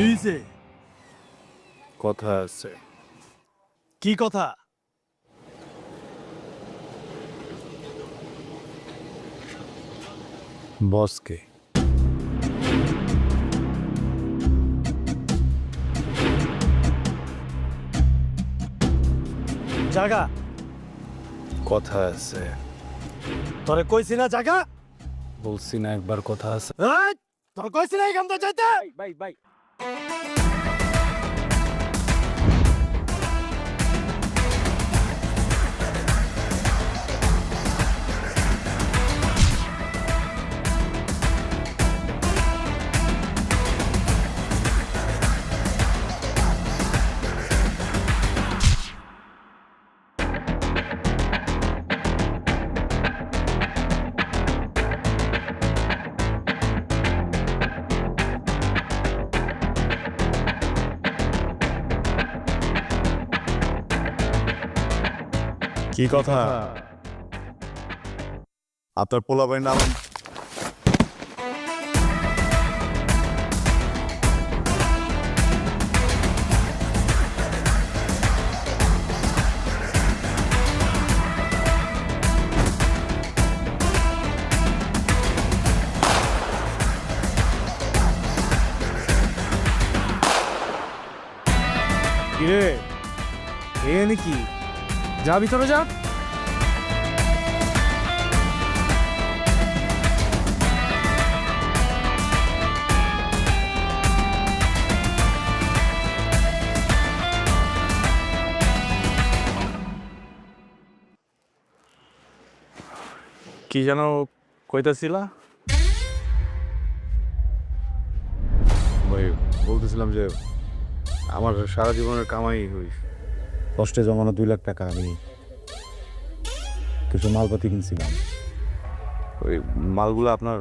হইছে? কথা আছে। কি কথা? বসকে জাগা কথা আছে। তোরে কইছি না জাগা? বলছি না একবার কথা আছে। এই, তোর কইছি না এখান থেকে যাইতে? ভাই কি কথা? আপনার পোলাপাইয়ের নাম কিরে এ নাকি? যা ভিতরে যা। কি যেন কইতাছিলা? ভাই বলতেছিলাম যে আমার সারা জীবনের কামাই হই কষ্টে জমানো 2 লাখ টাকা আমি কিছু মালপাতি কিনছিলাম। ওই মালগুলো আপনার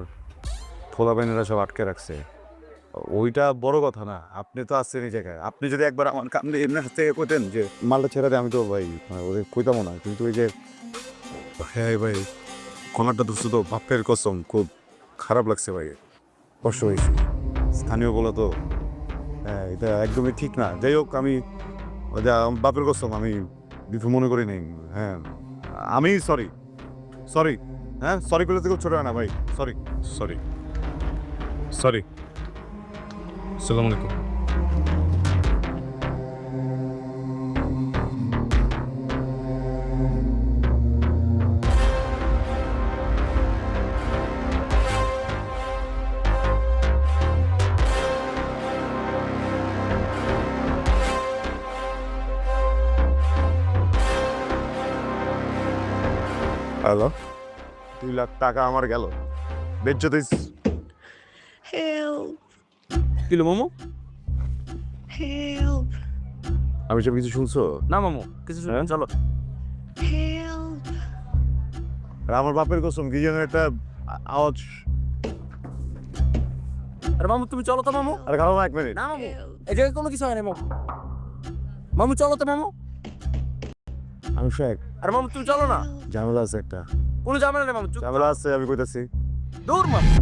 পোলাপাইনেরা সব আটকে রাখছে। ওইটা বড় কথা না, আপনি তো আসছেন এই জায়গায়। আপনি যদি একবার আমার কামড়ে এমনি হাত থেকে কইতেন যে মালটা ছেড়ে দেয়, আমি তো ভাই ওদের কইতামও না। কিন্তু ওই যে হ্যাঁ ভাই, কলারটা ধরছো তো, বাপের কসম খুব খারাপ লাগছে ভাই, কষ্ট হয়েছে। স্থানীয় বলা তো হ্যাঁ, এটা একদমই ঠিক না। যাই হোক, আমি বাপের কসম আমি কিছু মনে করি নাই। হ্যাঁ আমি সরি হ্যাঁ, সরি করলে থেকে ছোট হয় না ভাই। সরি আসসালামু আলাইকুম। হ্যালো, 2 লাখ টাকা আমার গেল বেজ্জতি। Help! কিলো মোমো? Help! আমি সব কিছু শুনছো? না মামু কিছু হ্যাঁ? চলো। Help! আর আমার বাপের কসম কি যেন একটা আওয়াজ। আরে মামু তুমি চলো তো মামু। আর কারণ 1 মিনিট, না মামু এই জায়গায় কোনো কিছু হয় না মামু। মামু চলো তো মামু। আমি শেখ, আরে মামু তুমি চলো না। ঝামেলা আছে একটা। কোনো ঝামেলা নেই মামু। ঝামেলা আছে আমি কইতাছি। দূর মামু।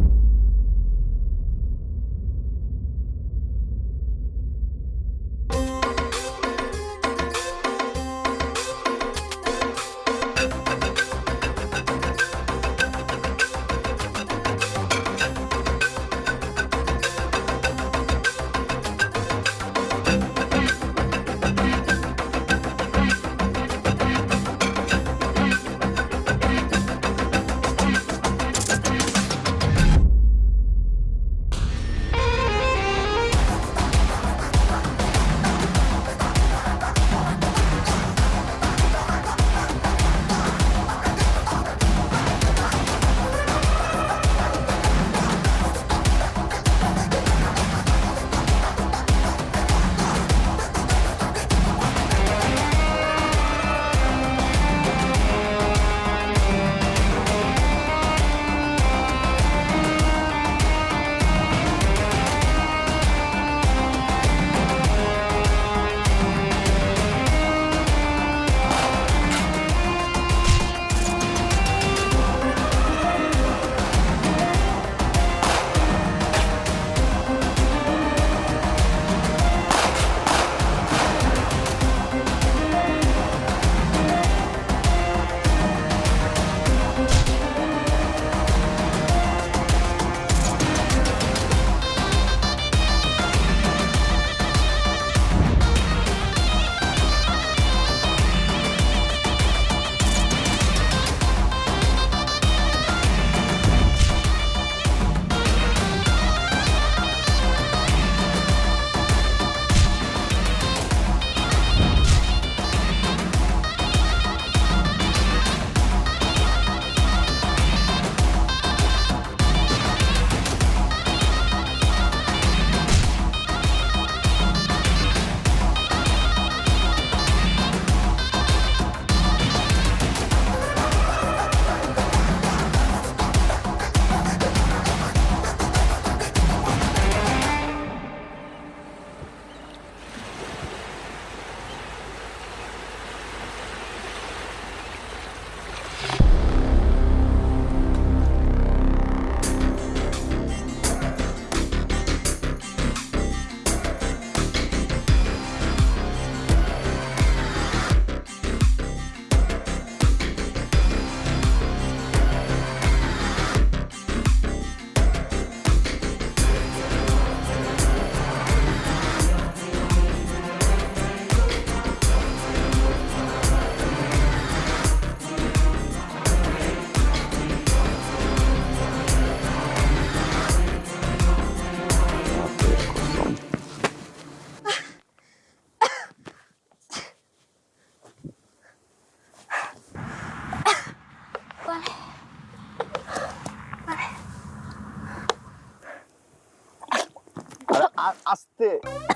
আস্তে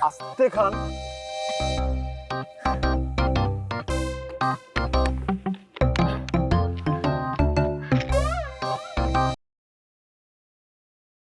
আস্তে খান।